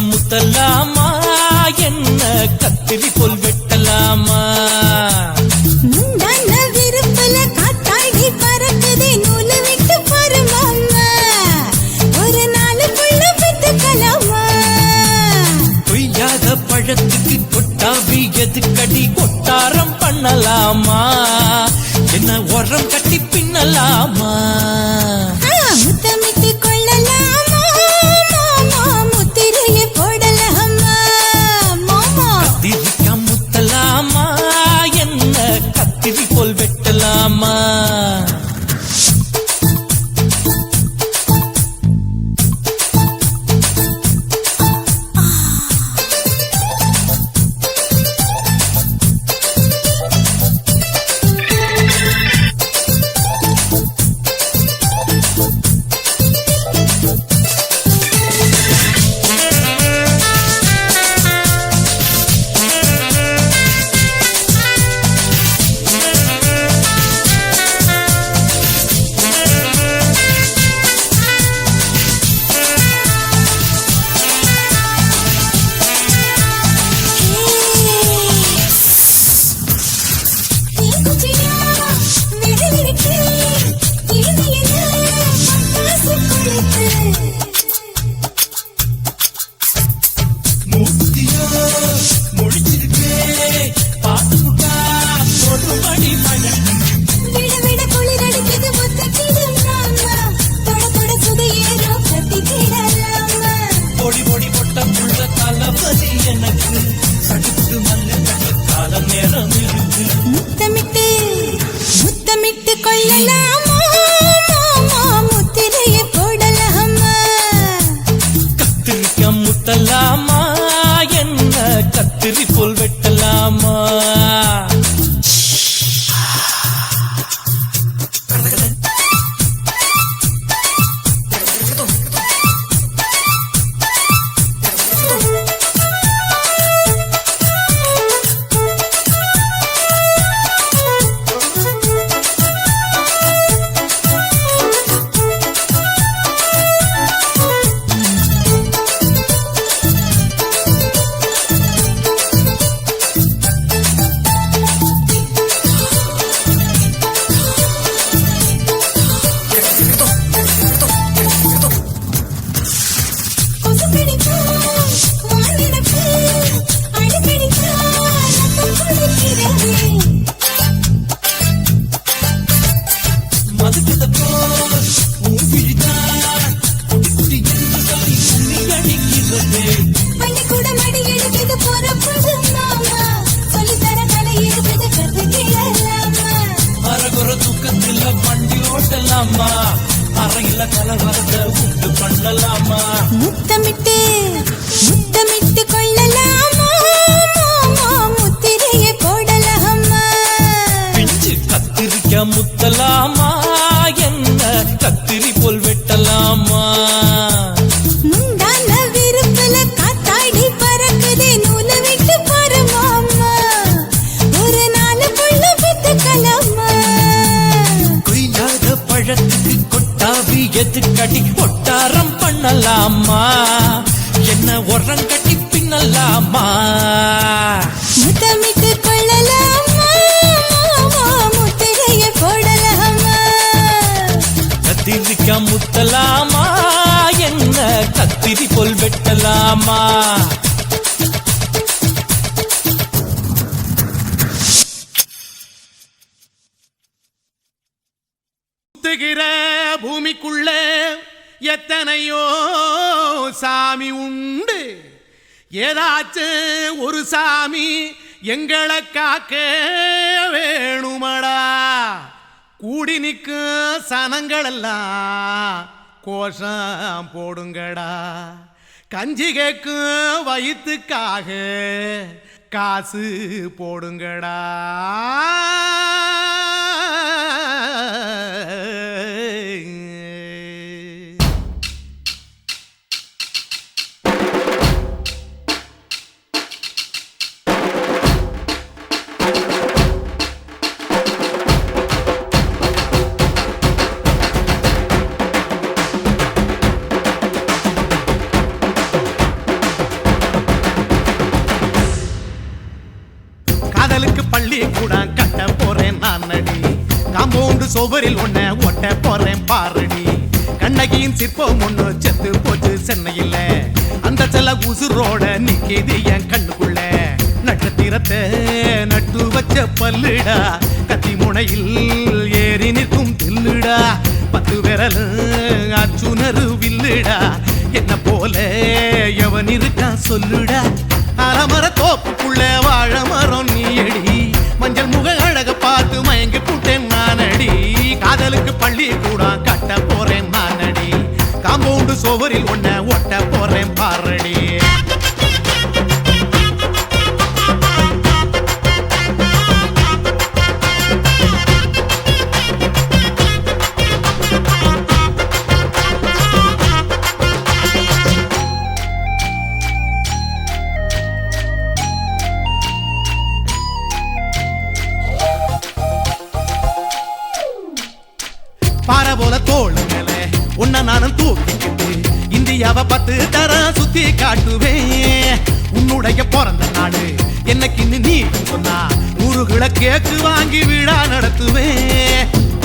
முத்தலாமா என்ன கத்திரி போல் வெட்டலாமா முந்தான விருப்பல காத்தாடி பறக்குதே நூலு விட்டு பருமாமா ஒரு நாளுக்குள்ள விட்டுக்கலாமா பொய்யாத பழத்துக்கு கொட்டாவி எதுக்கடி கொட்டாரம் பண்ணலாமா என்ன உரம் கட்டி பின்னலாமா முத்தமிட்டு கொள்ளலாமா மாமா முத்திரைய போடலாமா மாமா கத்திரிக்கா முத்தலாமா என்ன கத்திரி போல் வெட்டலாமா முத்தமிட்டு கொள்ளலாமா மாமா முத்திரைய போடலாமா கத்திரிக்கா முத்தலாமா என்ன கத்திரி போல் வெட்டலாமா அறையில கலவரத்தை உண்டு பண்ணலாமா முத்தமிட்டு முத்தமிட்டு கொள்ளலாமா மாமா முத்திரைய போடலாமா பிஞ்சு கத்திரிக்கா முத்தலாமா என்ன கத்திரி போல் வெட்டலாமா முந்தான விருப்பல காத்தாடி பறக்குதே நூலு விட்டு பருமாமா ஒரு நாளுக்குள்ள விட்டுக்கலாமா கொய்யாத பழத்துக்கு கொட்டாவி எதுக்கடி கொட்டாரம் பண்ணலாமா என்ன உரம் கட்டி பின்னலாமா முத்தமிட்டு கொள்ளலாமா மாமா முத்திரைய போடலாமா கத்திரிக்கா முத்தலாமா என்ன கத்திரி போல் வெட்டலாமா சுத்துகிற பூமிக்குள்ள எத்தனையோ சாமி உண்டு ஏதாச்சும் ஒரு சாமி எங்களை காக்க வேணுமடா கூட கூடி நிற்கும் சனங்கள் எல்லாம் கோஷம் போடுங்கடா கஞ்சி கேக்கும் வயிற்றுக்காக காசு போடுங்கடா காதலுக்கு பள்ளி கூட கட்ட போறேன் நான் நடி காம்பவுண்டு சோவரில் ஒன்ன ஒட்ட போறேன் பாரடி கண்ணகியின் சிற்பம் ஒண்ணு செத்து போச்சு சென்னையில் அந்த செல்ல உசுரோட நிக்கிது என் கண்ணுக்குள்ள நட்சத்திரத்தை நட்டு வச்ச பல்லுடா கத்தி முனையில் ஏறி நிற்கும் தில்லுடா 10 விரல் அச்சுணரு வில்லுடா என்ன போல எவன் இருக்கா சொல்லுடா அலமர தோப்புக்குள்ள வாழ மரம் நீயடி மஞ்சள் முக அழக பார்த்து மயங்கி புட்டேன் நானடி காதலுக்கு பள்ளி கூட கட்ட போறேன் நானடி காம்பவுண்டு சோவரில் ஒன்ன ஒட்ட போறேன் பாரடி பாறை போல தோள் மேல உன்ன நானும் தூக்கிக்கிட்டு இந்தியாவை 10 தரம் சுத்தி காட்டுவேன் உன்னுடைய பிறந்த நாடு என்னைக்கு நீ சொன்னா 100 கிலோ கேக்கு வாங்கி விழா நடத்துவேன்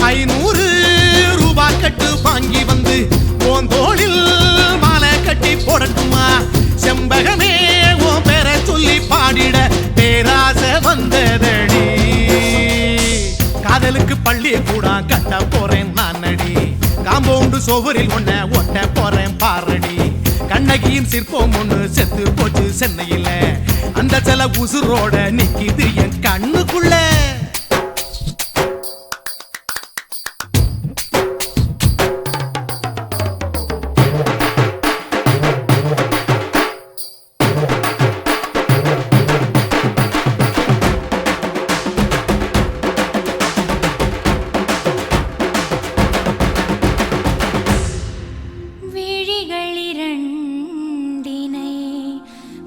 500 ரூபாய் கட்டு வாங்கி வந்து உன் தோளில் மாலை கட்டி போடட்டுமா செம்பகமே உன் பேரை சொல்லி பாடிட பேராசை வந்ததடி காதலுக்கு பள்ளி கூட கட்ட போறேன் நானடி காம்பவுண்டு சோவரில் ஒன்ன ஒட்ட போறேன் பாரடி கண்ணகியின் சிற்பம் ஒண்ணு செத்து போச்சு சென்னையில் அந்த சில உசுரோட நிக்கிது என் கண்ணுக்குள்ள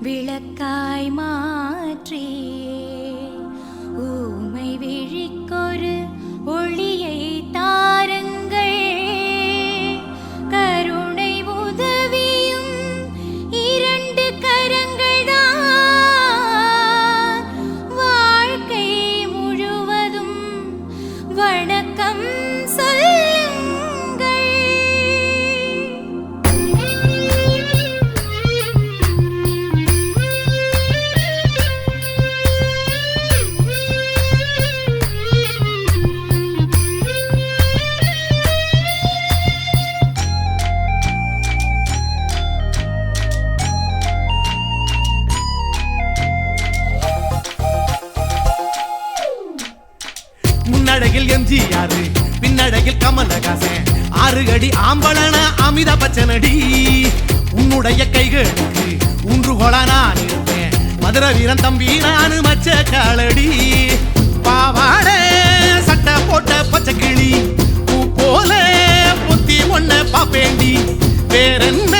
விளக்காய் மாற்றி ஊமை விழிக்கொரு ஒளியை தாருங்கள் கருணை உதவியும் 2 கரங்கள் தான் வாழ்க்கை முழுவதும் வணக்கம் முன்னடையில் எம்ஜிஆர் பின்னடையில் கமலஹாசன் 6 அடி ஆம்பளன அமிதாப் பச்சனடி உன்னுடைய கைகளுக்கு ஊன்றுகோலா நான் இருப்பேன் மதுரை வீரன் தம்பி நானு மச்ச காலடி பாவாட சட்டை போட்ட பச்சை கிளி பூ போல பொத்தி ஒன்ன பாப்பேண்டி வேறென்ன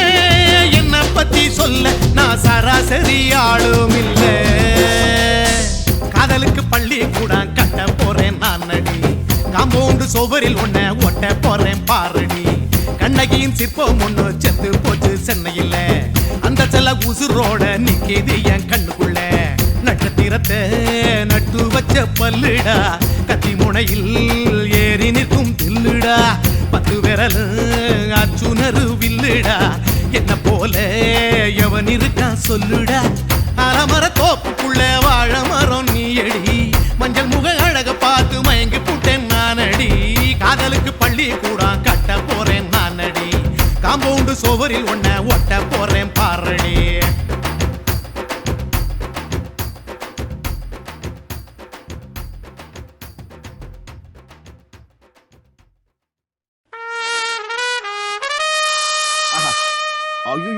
என்ன பத்தி சொல்ல நான் சராசரி ஆளும் இல்ல காதலுக்கு பள்ளி கூட கட்ட போறேன் நானடி காம்பவுண்டு சோவரில் ஒன்ன ஒட்ட போறேன் பாரடி கண்ணகியின் சிற்பம் ஒண்ணு செத்து போச்சு சென்னையில் அந்த செல்ல உசுரோட நிக்கிது என் கண்ணுக்குள்ள நட்சத்திரத்தை நட்டு வச்ச பல்லுடா கத்தி முனையில் ஏறி நிற்கும் தில்லுடா 10 விரல் அச்சுணரு வில்லுடா என்ன போல எவன் இருக்கா சொல்லுடா அலமர தோப்புக்குள்ள வாழ மரம் நீயடி மஞ்சள் முக அழக பார்த்து மயங்கி புட்டேன் நானடி காதலுக்கு பள்ளி கூட கட்ட போறேன் நானடி காம்பவுண்டு சோவரில் ஒன்ன ஒட்ட போறேன் பாரடி ஐயோ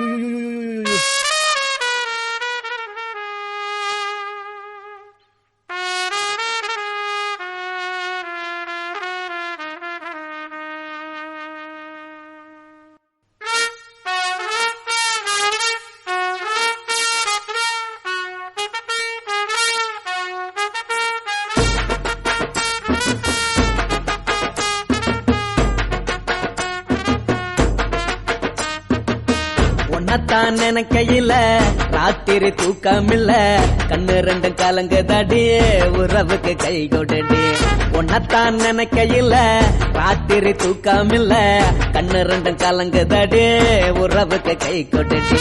உன்னத்தான் நினைக்கையில ராத்திரி தூக்கமில்ல கண்ணு ரெண்டும் கலங்குதடி உறவுக்கு கை கொடடி உன்னத்தான் நினைக்கையில ராத்திரி தூக்கமில்ல கண்ணு ரெண்டும் கலங்குதடி உறவுக்கு கை கொடடி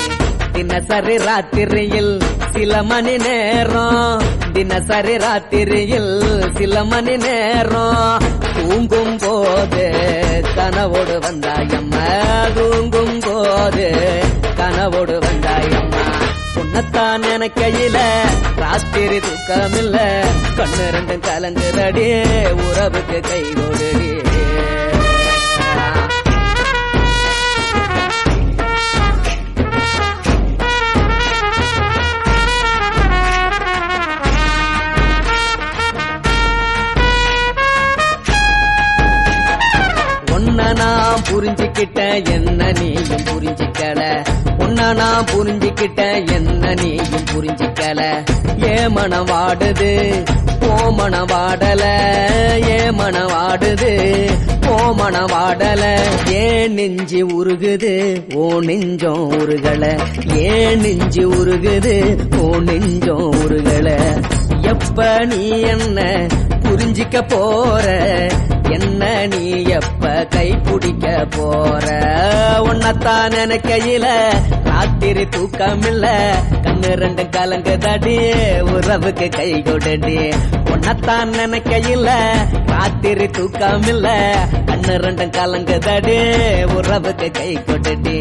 தினசரி ராத்திரியில் சில மணி நேரம் தினசரி ராத்திரியில் சில மணி நேரம் தூங்கும் போது கனவோடு வந்தாயம்மா தூங்கும் போது கனவோடு வந்தாயம்மா உன்னத்தான் நினைக்கையில ராத்திரி தூக்கமில்ல கண்ணு ரெண்டும் கலங்குதடி உறவுக்கு கை கொடடி நான் புரிஞ்சுக்கிட்ட என்ன நீயும் புரிஞ்சுக்கல உன்ன நான் புரிஞ்சுக்கிட்ட என்ன நீயும் புரிஞ்சுக்கல ஏ மனம் வாடுது ஓ மனம் வாடல ஏ மனம் வாடுது ஓ மனம் வாடல ஏன் நெஞ்சு உருகுது ஓ நெஞ்சம் உருகல ஏன் நெஞ்சு உருகுது ஓ நெஞ்சம் உருகல எப்ப நீ என்ன புரிஞ்சிக்க போற என்ன நீ எப்ப கை பிடிக்க போற உன்னத்தான் நினைக்கையில ராத்திரி தூக்கமில்ல கண்ணு ரெண்டு கலங்குதடி உறவுக்கு கை கொடடி உன்னத்தான் நினைக்கையில ராத்திரி தூக்கமில்ல கண்ணு ரெண்டு கலங்குதடி உறவுக்கு கை கொடடி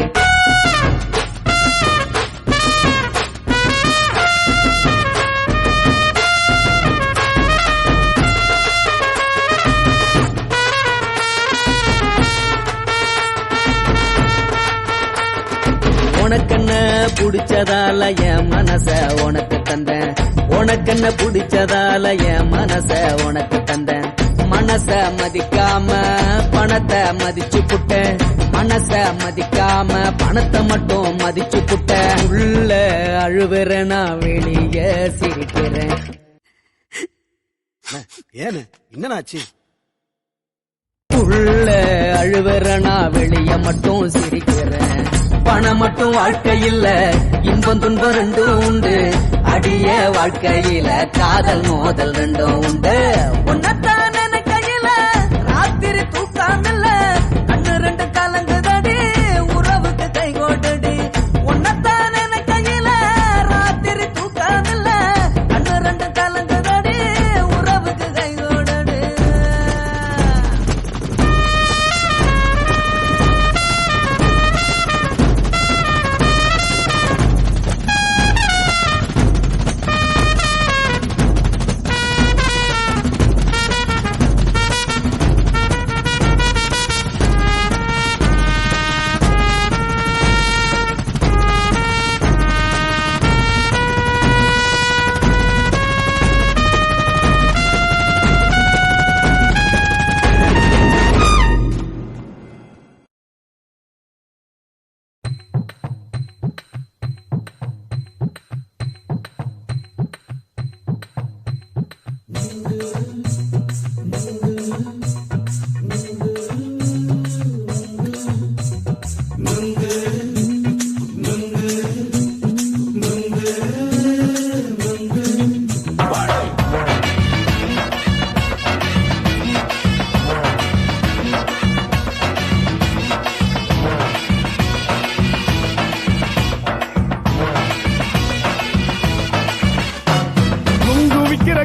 உனக்கென்ன புடிச்சதால என் மனச உனக்கு தந்தேன் உனக்கென்ன புடிச்சதால என் மனச உனக்கு தந்தேன் மனச மதிக்காம பணத்தை மதிச்சு புட்ட மனச மதிக்காம பணத்தை மட்டும் மதிச்சு புட்ட உள்ள அழுவுற நான் வெளியே சிரிக்கிறேன் ஏன்னு என்னன்னாச்சு உள்ள அழுவுற நான் வெளிய மட்டும் சிரிக்கிறேன் பணம் மட்டும் வாழ்க்கையில இன்பம் துன்பம் ரெண்டும் உண்டு அடிய வாழ்க்கையில காதல் மோதல் ரெண்டும் உண்டு உன்னத்தான் நினைக்கையில ராத்திரி தூக்காமல்ல கண்ணு ரெண்டு கலங்குதடி உறவுக்கு கை கோட்டடி உன்னத்தான் நினைக்கையில ராத்திரி தூக்காமல்ல கண்ணு ரெண்டு கலங்குதடி உறவுக்கு கை கோட்டடி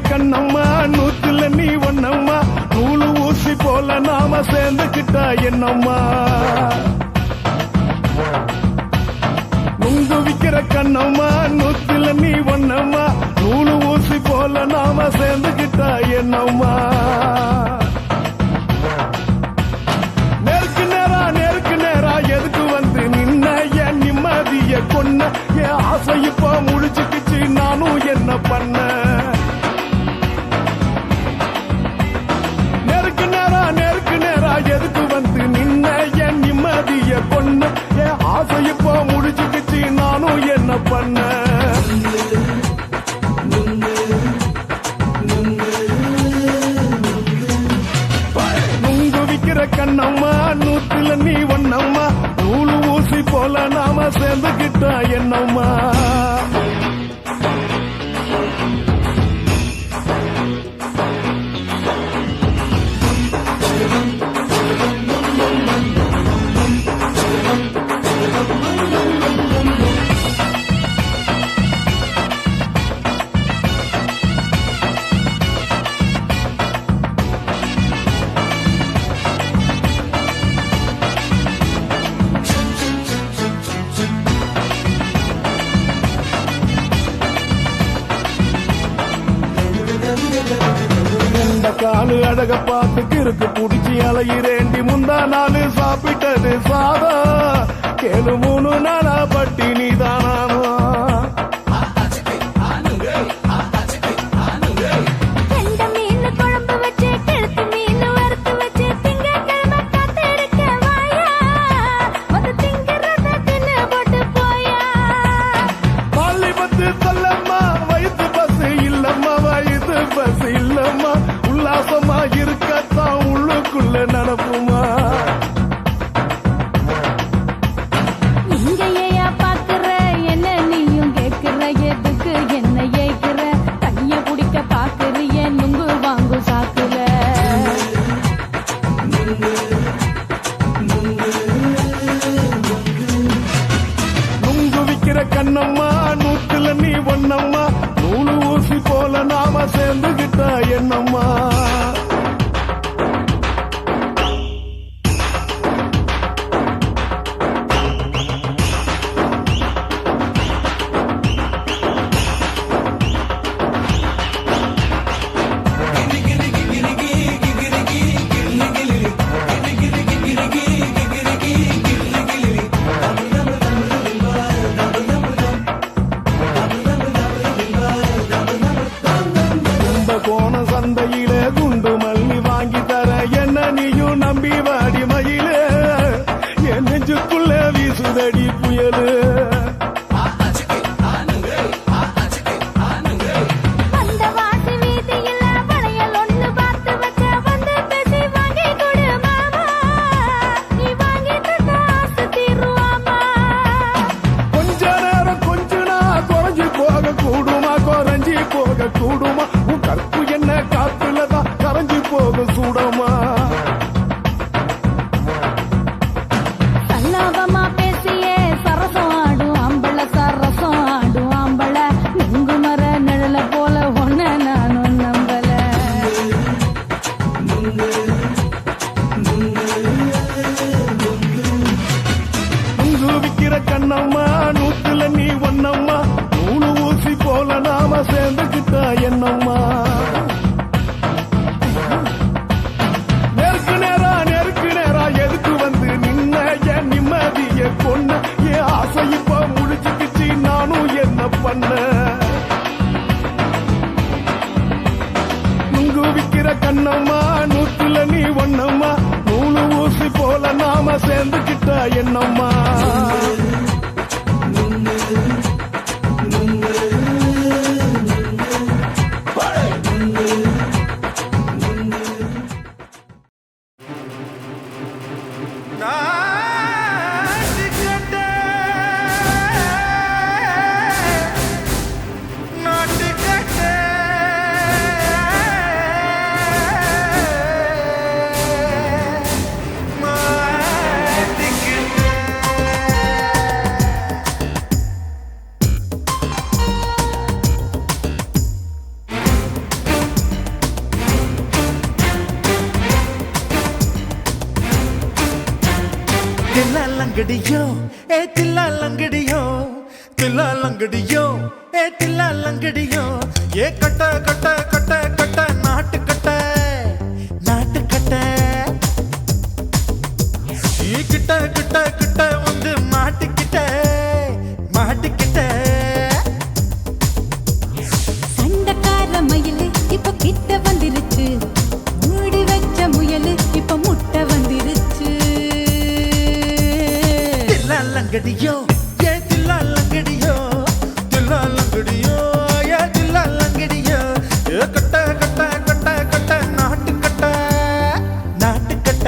கண்ணம்மா நூத்துல நீ ஒன்னம்மா நூலு ஊசி போல நாம சேர்ந்துக்கிட்டா என்னம்மா நுங்கு விக்கிற கண்ணம்மா நூத்துல நீ ஒன்னம்மா நூலு ஊசி போல நாம சேர்ந்துக்கிட்டா என்னம்மா நேருக்கு நேரா எதுக்கு வந்து நின்ன என் நிம்மதி விக்கிற கண்ணம்மா நூத்துல நீ ஒன்னம்மா நூலு ஊசி போல நாம சேர்ந்துகிட்டா என்னம்மா காலு அழக பார்த்து கிறுக்கு புடிச்சி அலையிறேண்டி முந்தா நாலு சாப்பிட்டது சாதா கேளு 3 நாளா பட்டினி தானானோ இருக்கத்தான் உள்ளுக்குள்ள நடப்புமா இங்கேயா பாக்குற என்ன நீயும் கேக்குற எதுக்கு என்ன ஏக்குற கைய பிடிக்க பாக்குறிய நுங்கு வாங்கு சாக்குற நுங்கு விக்கிற கண்ணம்மா நூத்துல நீ ஒன்னம்மா நூலு ஊசி போல நாம சேர்ந்துகிட்டா என்னம்மா சந்தையிலே குண்டு மல்லி வாங்கி தர என்ன நீயும் நம்பி வாடி மயிலே என் நெஞ்சுக்குள்ள வீசுதடி புயலு கொஞ்ச நேரம் கொஞ்ச நான் குறைஞ்சி போக கூடுமா குறைஞ்சி போக கூடுமா உன் கற்பு என்ன காத்துலதான் கரைஞ்சி போக சூடமா சல்லாபமா பேசியே சரசம் ஆடும் ஆம்பள சரசம் ஆடும் ஆம்பள நுங்கு மர நிழல போல ஒன்ன நானும் நம்பல நுங்கு விக்கிற கண்ணம்மா நூத்துல நீ ஒன்னம்மா நூலு ஊசி போல நாம சேர்ந்துகிட்டா என்னம்மா நெருக்கு நேரா எதுக்கு வந்து நின்ன என் நிம்மதிய கொன்ன என் ஆசை இப்ப முடிச்சுக்கிச்சு நானும் என்ன பண்ண நுங்கு விக்கிற கண்ணம்மா நூத்துல நீ ஒன்னம்மா நூலு ஊசி போல நாம சேர்ந்துகிட்டா என்னம்மா தில்லாலங்கடியோ ஏ தில்லாலங்கடியோ தில்லாலங்கடியோ ஏ தில்லாலங்கடியோ ஏ கட்ட கட்ட கட்ட கட்ட நாட்டு கட்ட நாட்டு கட்ட ஈ கிட்ட கிட்ட கிட்ட வந்து மாட்டிக்கிட்ட மாட்டிக்கிட்ட சண்டக்கார மயிலு இப்ப கிட்ட வந்துருச்சு மூடி வச்ச முயலு இப்ப முட்டை வந்துருச்சு தில்லாலங்கடியோ ஏ தில்லாலங்கடியோ தில்லாலங்கடியோ ஏ தில்லாலங்கடியோ ஏ கட்ட கட்ட கட்ட கட்ட நாட்டு கட்ட நாட்டு கட்ட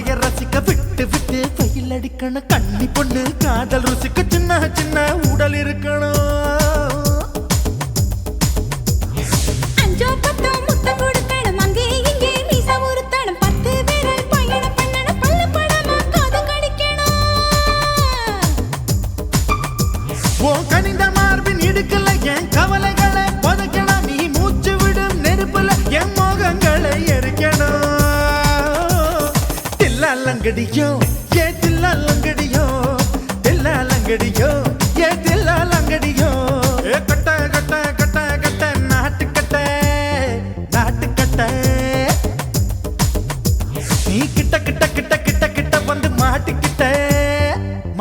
மழைய ரசிக்க விட்டு விட்டு வெயில் அடிக்கணும் கண்ணி பொண்ணு காதல் ருசிக்க சின்ன சின்ன உடல் இருக்கணும் அஞ்சோ பத்தோ முத்தம் கொடுக்கணும் அங்கே இங்கே மீசா உருத்தணும் 10 விரல் பயணம் பண்ணணும் பல்ல படமா காது கடிக்கணும் ஓ கனிந்த மார்பின் இடுக்கல என் கவலைகளை புதைக்கணும் நீ மூச்சு விடும் நெருப்புல என் மோகங்களை எரிக்கணும் தில்லாலங்கடியோ ஏ தில்லாலங்கடியோ தில்லாலங்கடியோ ஏ தில்லாலங்கடியோ ஏ கட்ட கட்ட கட்ட கட்ட நாட்டுக்கட்ட நாட்டுக்கட்ட நீ கிட்ட கிட்ட கிட்ட கிட்ட கிட்ட வந்து மாட்டிக்கிட்ட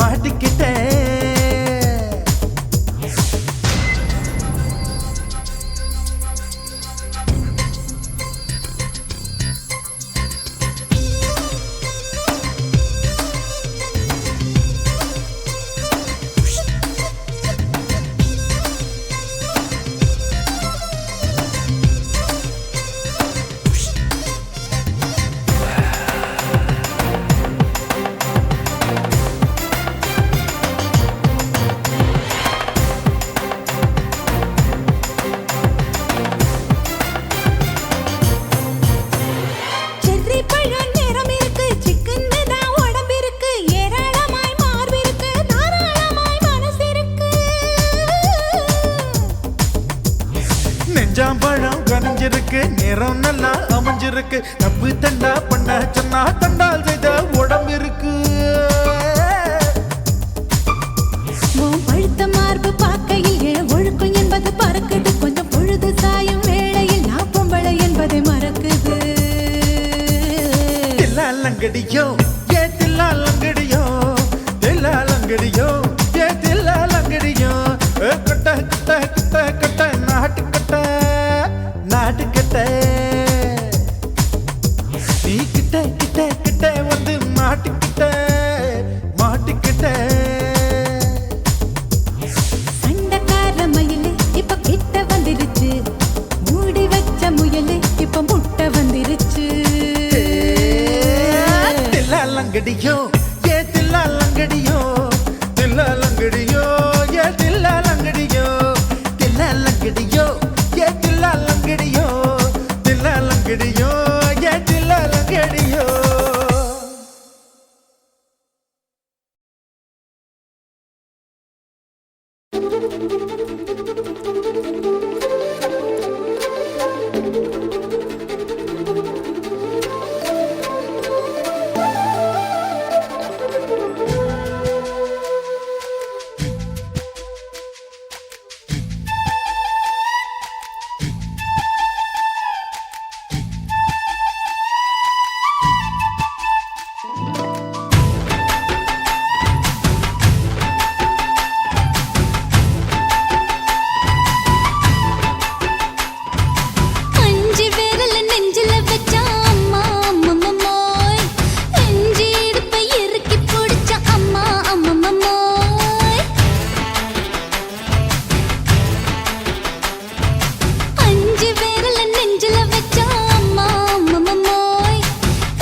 மாட்டிக்கிட்ட செர்ரி பழம் நிறம் இருக்கு சிக்கன்னு தான் உடம்பு இருக்கு ஏராளமாய் மார்பு இருக்கு தாராளமாய் மனசு இருக்கு நெஞ்சாம்பழம் கனிஞ்சிருக்கு நிறம் நல்லா அமைஞ்சிருக்கு தப்பு தண்டா பண்ண சொன்னா தண்டால் செய்த உடம்பு இருக்கு உன் பழுத்த மார்பு பார்க்கையில் என் ஒழுக்கம் என்பது பறக்குது கொஞ்சம் பொழுது சாயும் வேளையில் நான் பொம்பளை என்பதை மறக்குது தில்லாலங்கடியோ ஏ தில்லாலங்கடியோ தில்லாலங்கடியோ ஏ தில்லாலங்கடியோ ஏ கட்ட கட்ட கட்ட கட்ட நாட்டுக்கட்ட நாட்டுக்கட்ட நீ கிட்ட கிட்ட கிட்ட வந்து மாட்டிக்கிட்ட மாட்டிக்கிட்ட சண்டைக்கார மயிலு இப்ப கிட்ட வந்துருச்சு மூடி வச்ச முயலு இப்ப முட்டை வந்துருச்சு தில்லாலங்கடியோ ஏ தில்லாலங்கடியோ தில்லாலங்கடியோ ஏ தில்லாலங்கடியோ தில்லாலங்கடியோ ஏ தில்லாலங்கடியோ தில்லாலங்கடியோ ஏ தில்லாலங்கடியோ அஞ்சு விரல நெஞ்சில வச்சா அம்மா அம்மம்மோய் நெஞ்சி இடுப்பை இறுக்கி பிடிச்ச அம்மா அம்மம்மோய் அஞ்சு விரல நெஞ்சில வச்சா அம்மா அம்மம்மோய்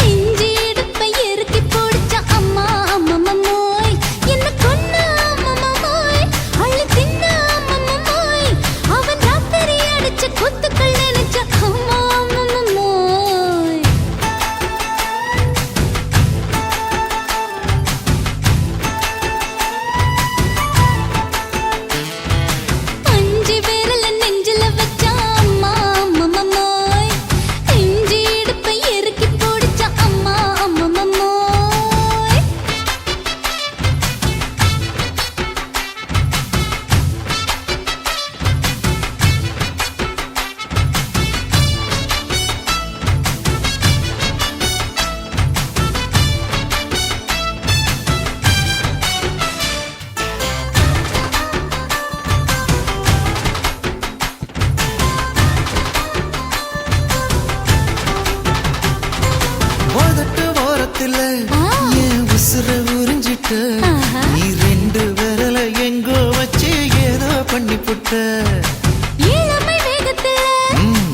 நெஞ்சி இடுப்பை இறுக்கி பிடிச்ச அம்மா அம்மம்மோய் என்ன கொன்ன அம்மம்மோய் அள்ளி தின்ன அம்மம்மோய் அவன் ராத்திரி அடிச்ச கொத்துக்கள் நினைச்ச அம்மா அம்மம்மோய் அஞ்சு விரல நெஞ்சில வச்சா அம்மா அம்மம்மோய் நெஞ்சி இடுப்பை இறுக்கி பிடிச்ச அம்மா அம்மம்மோய் உதட்டு ஓரத்துல என் உசுர உறிஞ்சிட்ட ஆஹா. நீ 2 விரல எங்கோ வச்சு ஏதோ பண்ணி புட்ட இளமை வேகத்துல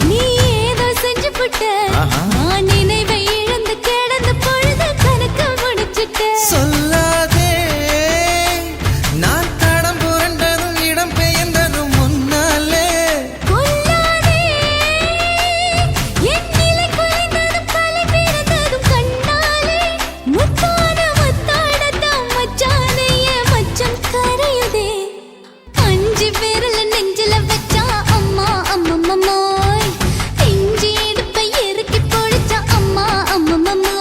நீ ஏதோ செஞ்சு புட்ட ஆஹா. நான் நினைவை இழந்து கிடந்த பொழுது கனவு சொல்லாதே நான் தடம் புரண்டதும் இடம் பெயர்ந்ததும் முன்னாலே கொல்லாதே என் நிலை குலைந்ததும் தலை பிறந்ததும் கண்ணாலே முத்தான முத்தாடத்தான் மச்சானைய மச்சம் கரையுதே அஞ்சு விரல நெஞ்சில வச்சா அம்மா அம்மம்மோய் இஞ்சி இடுப்பை இறுக்கி பொழிச்சா அம்மா அம்மம்மோய்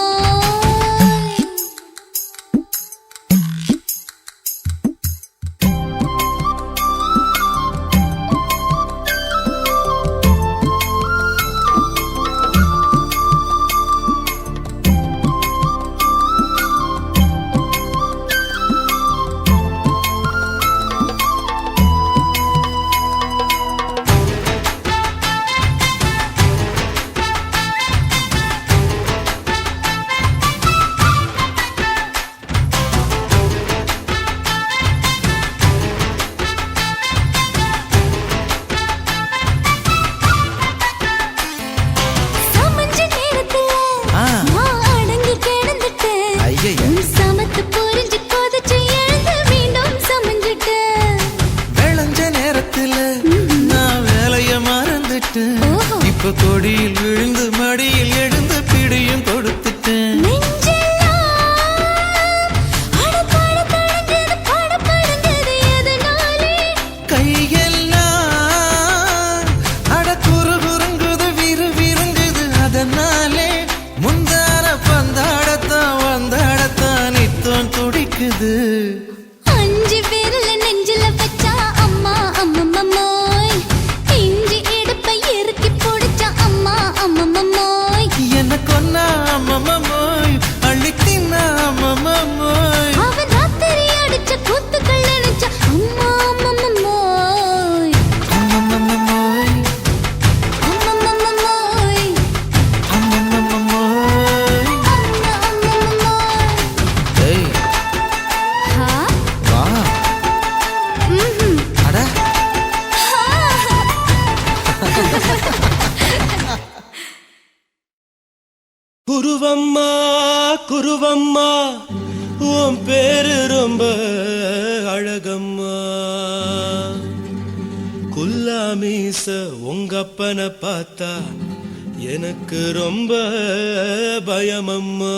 சமஞ்ச நேரத்துல நான் அடங்கி கிடந்துட்டேன் ஐயையே. உன் சமத்து புரிஞ்சு கொதிச்சு எழுந்து மீண்டும் சமஞ்சிட்டேன் விளைஞ்ச நேரத்துல நான் வேலைய மறந்துட்டேன் ஓஹோ. இப்ப கொடியில் விழுந்து மடியில் எழுந்து பிடியும் கொடுத்துட்டேன் நெஞ்செல்லாம் அடப்பாட தடஞ்சது படபடங்குது எதனாலே கையெல்லாம் அட குறுகுறுங்குது விறுவிறுங்குது அதனாலே முந்தார பந்தாடத்தான் வந்தாடத்தான் நித்தம் துடிக்குது அஞ்சு விரல நெஞ்சில வச்சா அம்மா அம்மம்மோய் இஞ்சி இடுப்பை இறுக்கி பொடிச்சா அம்மா அம்மம்மோய் என்ன கொன்னா அம்மம்மோய் அள்ளி தின்னா அம்மம்மோய் அவன் ராத்திரி அடிச்ச கூத்துக்கள் நினைச்ச அம்மா அம்மம்மோய் அம்மம்மோய் அம்மம்மோய் அம்மம்மோய் அம்மம்மோய் ஏய் ஹா வா ம்ஹும் அட குருவம்மா குருவம்மா உன் பேரு ரொம்ப அழகம்மா குல்லாமீச உங்க அப்பனை பார்த்தா எனக்கு ரொம்ப பயமம்மா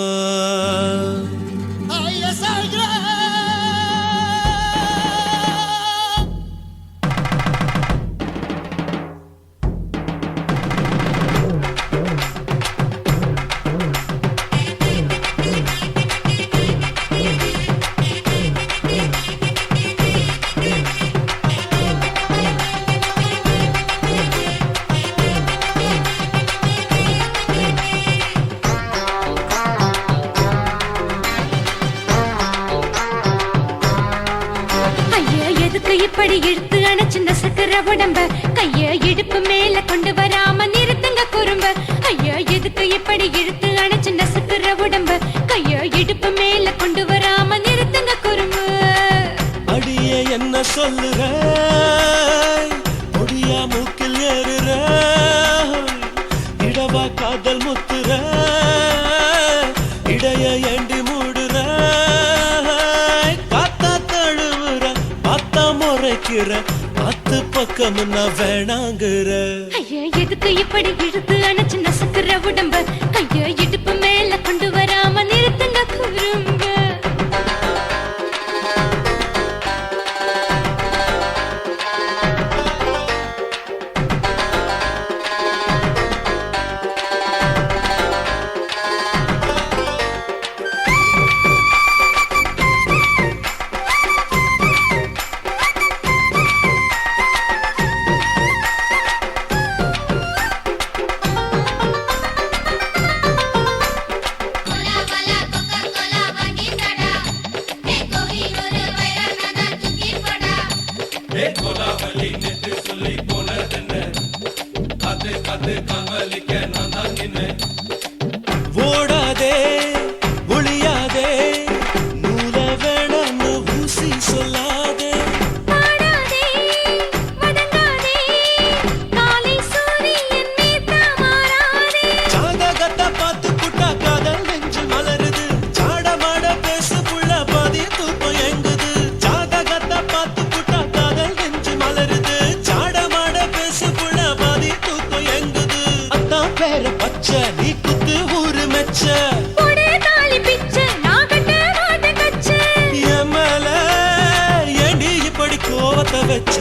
ஐயா எதுக்கு இப்படி இழுத்து அணைச்சு நசுக்கிற உடம்ப கைய இடுப்பு மேல கொண்டு வராம நிறுத்துங்க குறும்ப ஐயா எதுக்கு இப்படி இழுத்து அணைச்சு நசுக்கிற உடம்ப கைய இடுப்பு மேல கொண்டு வராம நிறுத்துங்க குறும்பு அடியே என்ன சொல்லுற பொடியா மூக்கில் ஏறுற இடவா காதல் முத்துற இடைய ஏண்டி மூடுற காத்தா தழுவுற பார்த்தா முறைக்கிற பத்து பக்கம் நான் வேணாங்குற ஐயா எதுக்கு இப்படி இழுத்து அணைச்சு நசுக்கிற உடம்ப கைய இடுப்பு மேல கொண்டு வராம நிறுத்துங்க குறும்ப வச்ச ஒடே தாலி பிச்ச நான் கட்ட மாட்ட கச்ச என் மேல ஏண்டி இப்படி கோவத்தை வச்ச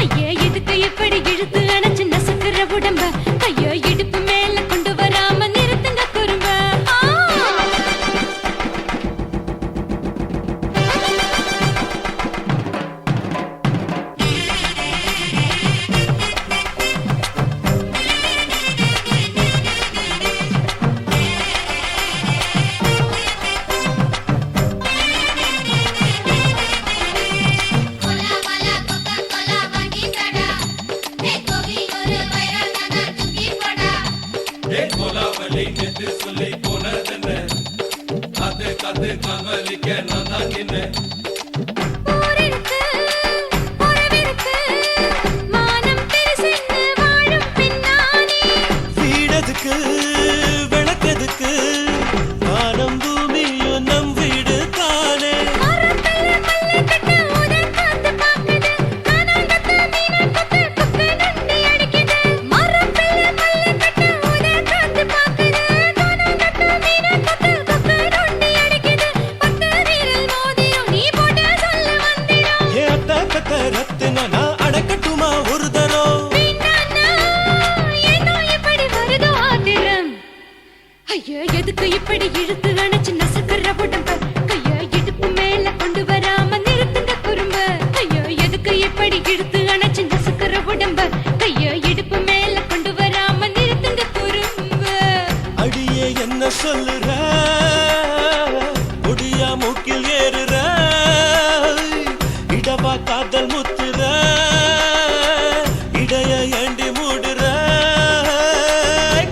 ஐயா எதுக்கு இப்படி இழுத்து அணைச்சு நசுக்குற உடம்ப ஐயா இடுப்பு மேல கொண்டு வராம நிறுத்துங்க குறும்ப ஊரிருக்கு, உறவிருக்கு, மானம் பெருசென்று வாழும் பின்னானே. வீடதுக்கு விளக்கதுக்கு வானம் பூமியும் நம் வீடு தானே மரத்துல மல்லு கட்டு உதன் காத்து பாக்குது. கானாங்கத்து மீனாங்கத்து குக்கு நொண்டி அடிக்குது. மரத்துல மல்லு கட்டு உதன் காத்து பாக்குது. கானாங்கத்து மீனாங்கத்து குக்கு நொண்டி அடிக்குது. பத்து வீரல் மோதிரம் நீ போட்டு சொல்ல மந்திரம். ஏ அத்த கத்த ரத்தின நான் அடக்கட்டுமா ஒரு தரம் வீணானா, ஏனோ இப்படி வருதோ ஆத்திரம்? ஐயா எதுக்கு இப்படி இழுத்து அணைச்சு நசுக்குற உடம்ப கையா இடுப்பு மேல கொண்டு வராம நிறுத்துங்க குறும்ப ஐயா எதுக்கு இப்படி இழுத்து அணைச்சு நசுக்குற உடம்ப கையா இடுப்பு மேல கொண்டு வராம நிறுத்துங்க குறும்ப அடியே என்ன சொல்லுற முடியா மூக்கில் ஏறுற இடவா காதல் முத்துற இடைய ஏண்டி மூடுற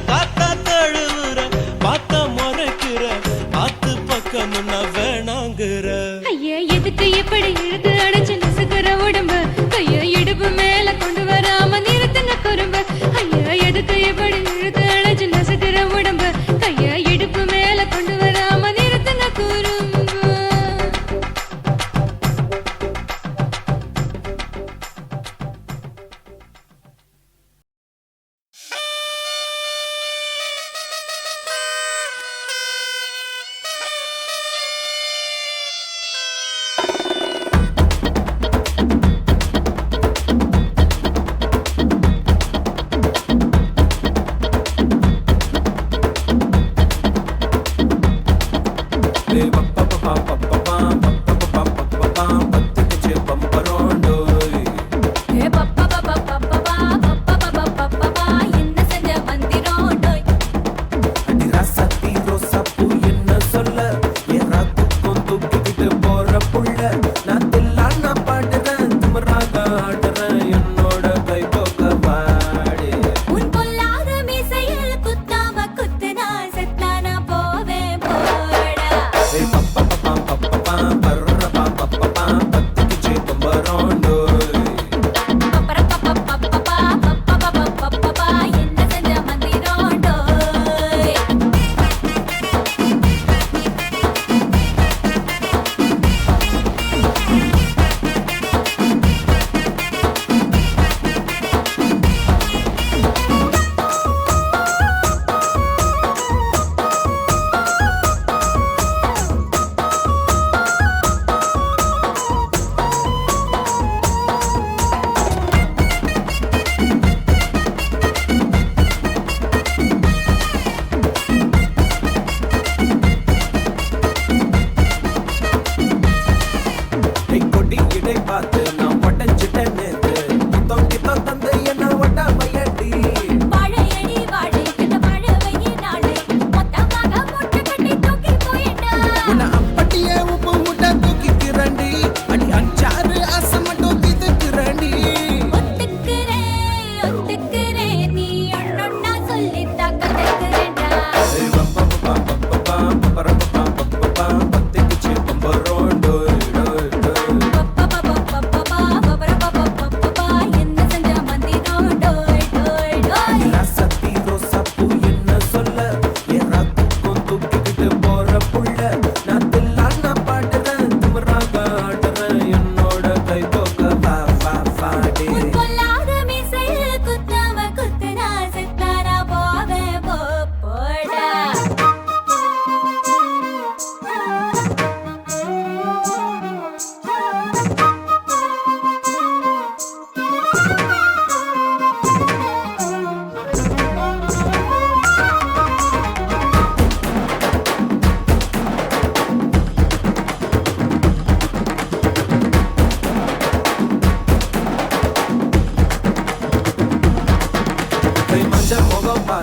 காத்தா தழுவுற பார்த்த முறைக்கிற ஆத்து பக்கம் நான் வேணாங்கிற ஐயா எதுக்கு இப்படி இழுத்து அணைச்சு நசுக்குற உடம்ப கையா இடுப்பு மேல கொண்டு வராம நிறுத்துங்க குறும்ப ஐயா எதுக்கு இப்படி இழுத்து அணைச்சு நசுக்குற உடம்ப கையா இடுப்பு மேல கொண்டு வராம நிறுத்துங்க குறும்ப உன் பொல்லாத மீசையில் குத்தாம குத்துனா செத்தானா போவே போடா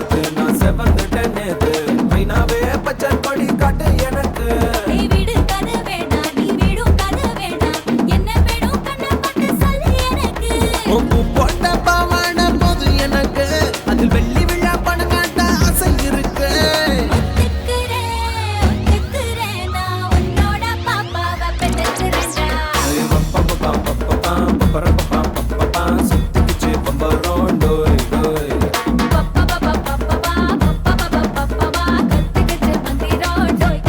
பார்த்து நான் செவந்துட்டேன் நேத்து மைனாவே பச்சை கொடி காட்டு எனக்கு நீ விடு கதை வேணாம் நீ விடும் கதை வேணாம் என்ன வேணும் கண்ணை பார்த்து சொல்லு எனக்கு உப்பு போட்ட பாவாடை போது எனக்கு அதில் வெள்ளி விழா பணம் காட்ட ஆசை இருக்கு ஒத்துக்கிறேன் நான் உன்னோட பாப்பாவை பெற்றுக்கிறேன்டா சுத்திக்கிச்சு பம்பரோம் டோய் டோய் கத்துக்கிட்டு மந்திரோடோய்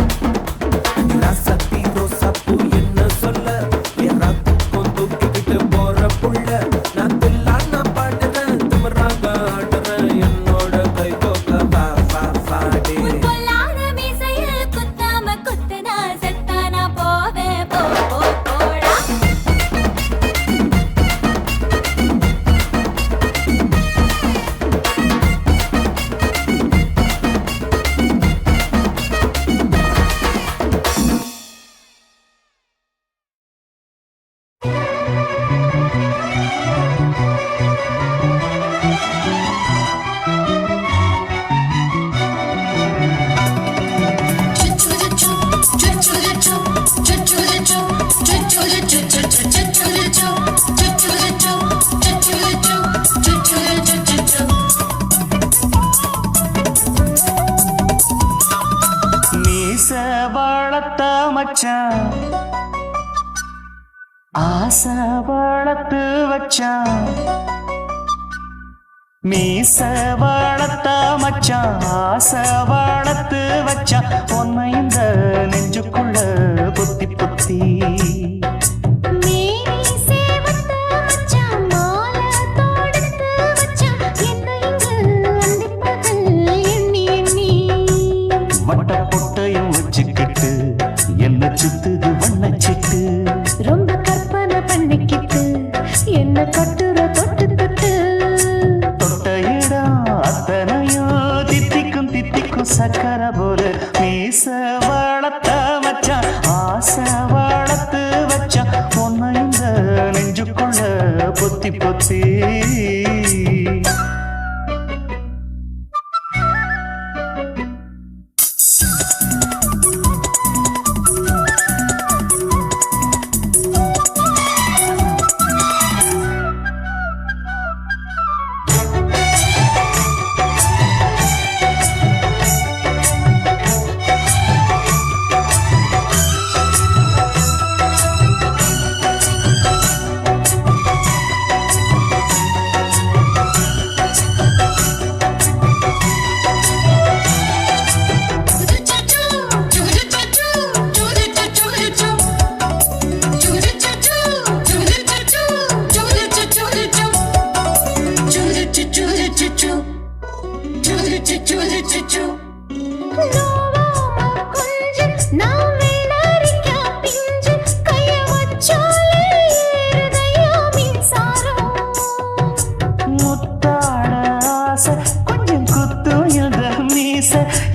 சத்தி ரோசாப்பூ என்ன சொல்ல எல்லாத்துக்கும் தூக்கிக்கிட்டு போற புள்ள நான் தில்லான பாடுறேன் திமிராக ஆடுறேன் என்னோட கை கோக்க வா வா வாடி உன் பொல்லாத மீசையில் குத்தாம குத்துனா செத்தானா போவேன் போ போ போடா மீச வளர்த்த மச்சான் ஆசை வளர்த்து வச்சான் மீச வளர்த்த மச்சான் ஆசை வளர்த்து வச்சான் உன்னை இந்த நெஞ்சுக்குள்ள பொத்தி பொத்தி மேனி சேவத்த மச்சான் மாலை தொடுத்து வச்சான் என்ன இங்கு அந்திப்பகல் எண்ணி எண்ணி வட்ட பொட்டையும் வச்சுக்கிட்டு என்ன சுத்துது வண்ணச்சிட்டு ரொம்ப கற்பனை பண்ணிக்கிட்டு என்ன கட்டுற தொட்டு தொட்டு தொட்ட இடம் அத்தனையும் தித்திக்கும் தித்திக்கும் சக்கர போல மீச வளர்த்த மச்சான் ஆசை வளர்த்து வச்சான் உன்னை இந்த நெஞ்சுக்குள்ள பொத்தி பொத்தி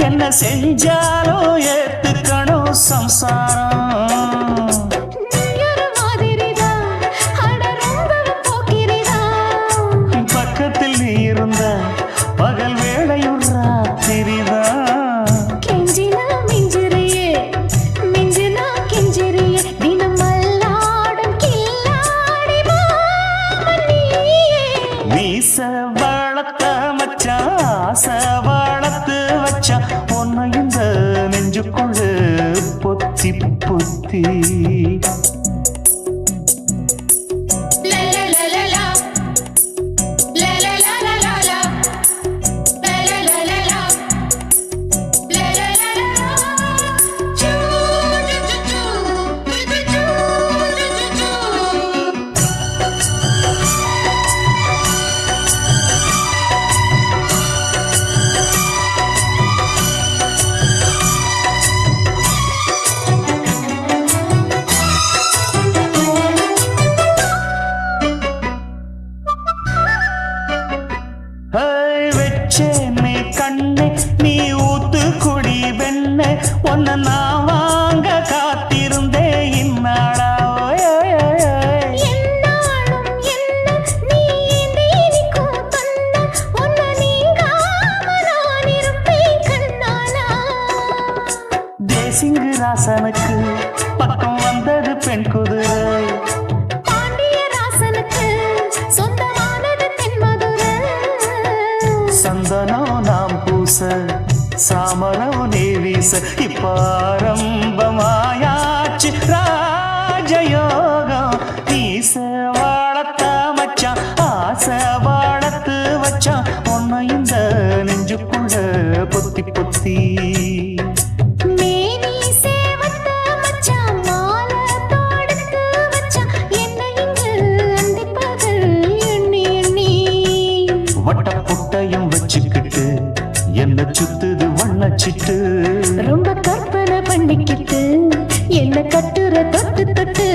என்ன செஞ்சாலும் ஏத்துக்கணும் சம்சாரம் பக்கத்தில் நீ இருந்த பகல் வேளையும் ராத்திரிதான் கெஞ்சினா மிஞ்சிறியே மிஞ்சினா கெஞ்சிறியே தினம் மல்லாடும் கில்லாடி மாமணியே மீச வளர்த்த மச்சான் ஆசை வளர்த்து வச்சா உன்னை இந்த நெஞ்சுக்குள்ள பொத்தி பொத்தி ராசனுக்கு பக்கம் வந்தது பெண் குதிரை பாண்டிய ராசனுக்கு சொந்தமானது தென்மதுரை சந்தனம் நாம் பூச சாமரம் நீ வீச இப்ப ஆரம்பமாயாச்சு ராஜயோகம் நீச வாழத்த மச்சான் ஆசை வாழத்து வச்சான் உன்னை இந்த நெஞ்சுக்குள்ள பொத்தி பொத்தி மேனி சேவத்த மச்சான் மாலை தோடுத்து வச்சான் என்னை இங்கு அந்திப்பகல் எண்ணி எண்ணி வட்ட புட்டையும் வச்சுக்கிட்டு என்ன சுத்துது வண்ணச்சிட்டு ரொம்ப கற்பனை பண்ணிக்கிட்டு என்ன கட்டுற தொட்டு தொட்டு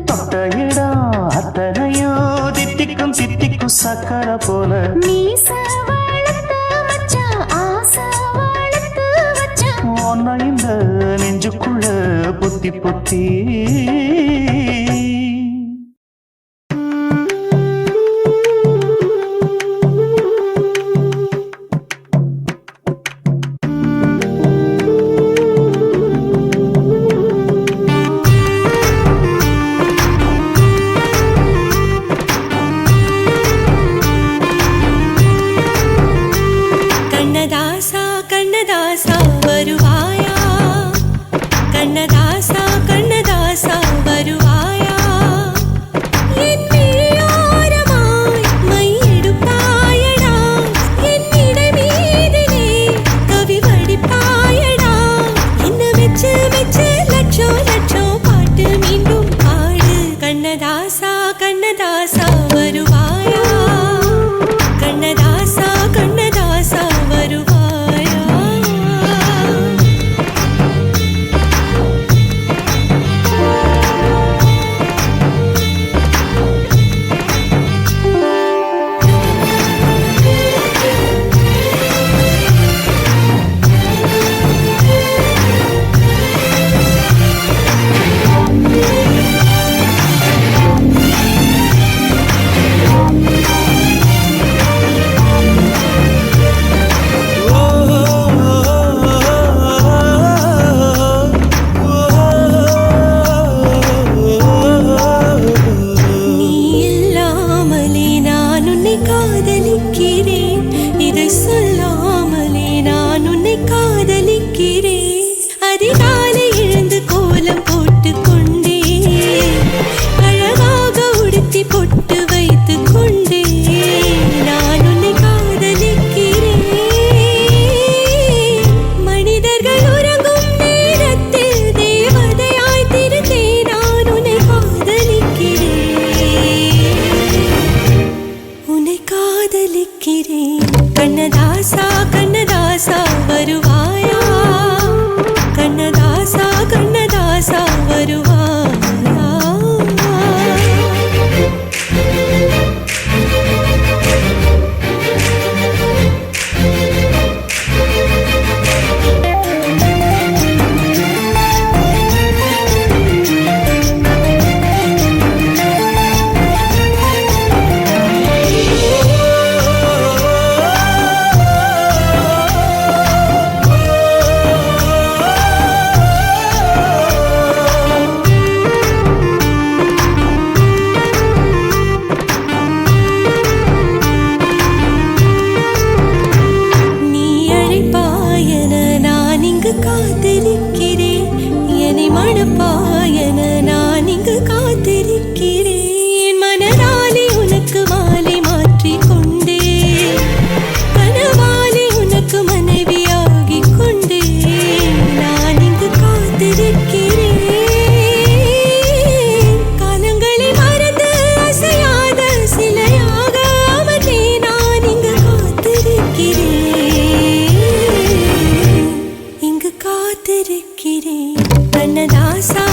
தொட்ட இடம் அத்தனையோ தித்திக்கும் தித்திக்கும் சக்கரை போல மீச வளர்த்த மச்சான் ஆசை வளர்த்து வச்சான் உன்னை இந்த நெஞ்சுக்குள்ள பொத்தி பொத்தி கண்ணதாசா கண்ணதாசா வருவாயா கண்ணதாசா கண்ணதாசா வருவாயா என் விழியோரமாய் மை எடுப்பாயடா என் இடை மீதிலே கவி வடிப்பாயடா என்ன வெச்சு வெச்சு லட்சம் லட்சம் பாட்டு மீண்டும் பாடு கண்ணதாசா கண்ணதாசா வருவாயா கண்ணதாசா கண்ணதாசா வருவாயா நீ இல்லாமலே நான் உன்னை காதலிக்கிறேன் இதை சொல்லாமலே நான் உன்னை காதலிக்கிறேன் அதிகாலை எழுந்து கோலம் போட்டு கொண்டே அழகாக உடுத்தி பொட்டு வைத்து கொண்டே நான் உன்னை காதலிக்கிறேன் மனிதர்கள் உறங்கும் நேரத்தில் தேவதையாய் திருந்தே நான் உன்னை காதலிக்கிறேன் உன்னை காதலிக்கிறேன் கண்ணதாசா கண்ணதாசா வருவாயா கண்ணதாசா கண்ணதாசா வருவாயா நீ அழைப்பாயன நான் இங்கு காத்திருக்கிறேன் என்னை மணப்பாயன நான் இங்கு காத்திருக்கிறேன் மனதாலே உனக்கு மாலை மாற்றிக் கொண்டே கனவாலே உனக்கு மனைவியாகிக் கொண்டே நான் இங்கு காத்திருக்கிறேன் காலங்களை மறந்து அசையாத சிலையாக அமர்ந்தே நான் இங்கு காத்திருக்கிறேன் இங்கு காத்திருக்கிறேன் கண்ணதாசா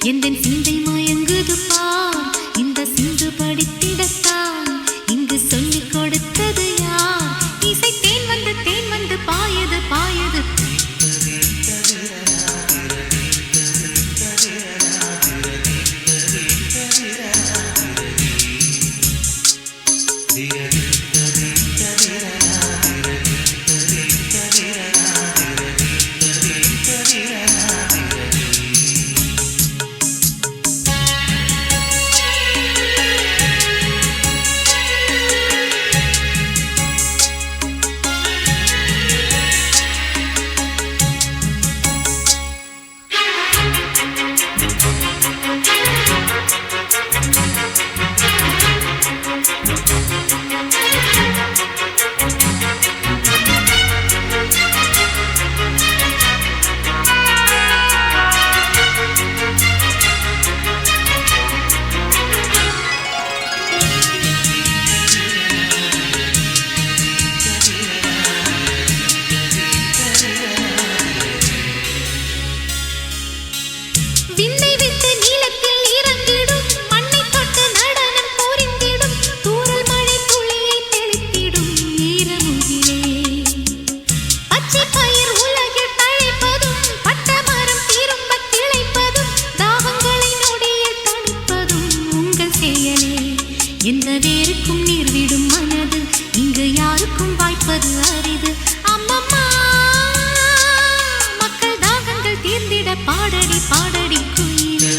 எந்தன் சிந்தை மயங்குது பார் இந்த சிந்து படித்திடத்தான் இங்கு சொல்லிக் கொடுத்தது யார் இசை தேன் வந்து பாயது பாயது எந்த வேருக்கும் நீர் விடும் மனது இங்கு யாருக்கும் வாய்ப்பது அரிது அம்மம்மா மக்கள் தாகங்கள் தீர்ந்திட பாடடி பாடடி குயிலே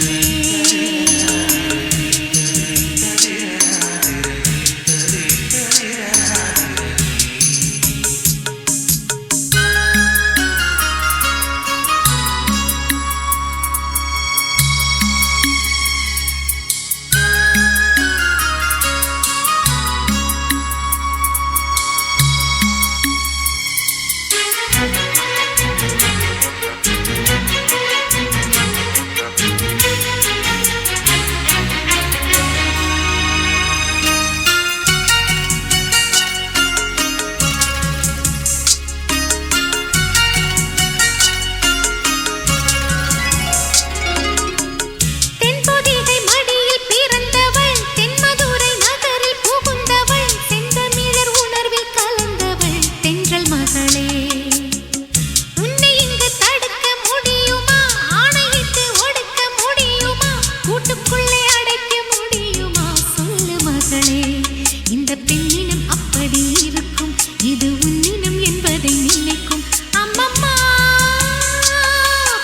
இந்த பெண்ணினம் அப்படி இருக்கும் இது உன்னினம் என்பதை நினைக்கும் அம்மம்மா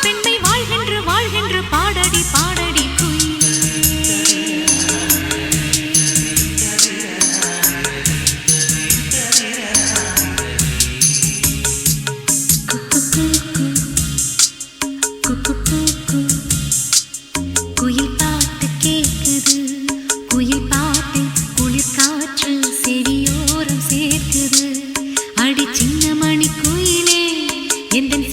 பெண்மை வாழ்கின்ற பாடடி பாடடி குயிலே குயில் பாட்டு கேக்குது குயில் பாட்டு குளிர் காற்று செவியோரம் சேர்க்குது அடி சின்ன மணி குயிலே எந்தன்